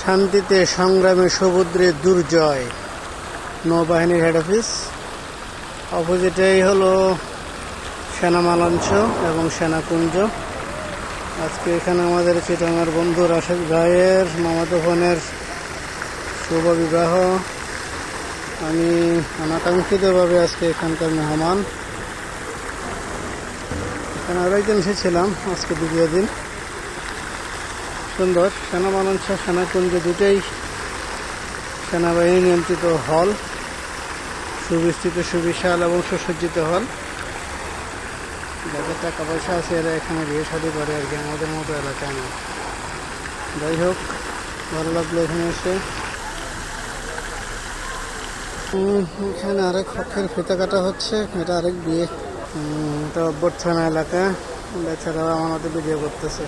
শান্তিতে সংগ্রামে সমুদ্রের দুর্জয়, নৌবাহিনীর হেড অফিস। অপোজিটেই হলো সেনা মালঞ্চ এবং সেনাকুঞ্জ। আজকে এখানে আমাদের চিটাঙার বন্ধু রাশেদ ভাইয়ের মামাতো বোনের শুভ বিবাহ। আমি অনাকাঙ্ক্ষিতভাবে আজকে এখানকার মেহমান। এখানে আরো একদিন এসেছিলাম, আজকে দ্বিতীয় দিন। সুন্দর সেনা মালঞ্চ সেনাকুঞ্জ দুটোই সেনাবাহিনী নিয়ন্ত্রিত হল, সুবিস্তৃত সুবিশাল এবং সুসজ্জিত হল। যাদের টাকা পয়সা আছে এরা এখানে বিয়ে শাদী করে আর কি, আমাদের মতো এলাকায় না। যাই হোক, ভালো লাগলো এখানে এসে। এখানে আরেক পক্ষের ফিতা কাটা হচ্ছে, এটা আরেক বিয়ে। এটা অভ্যর্থনা এলাকা, বেচারাও আমাদের ভিডিও করতেছে।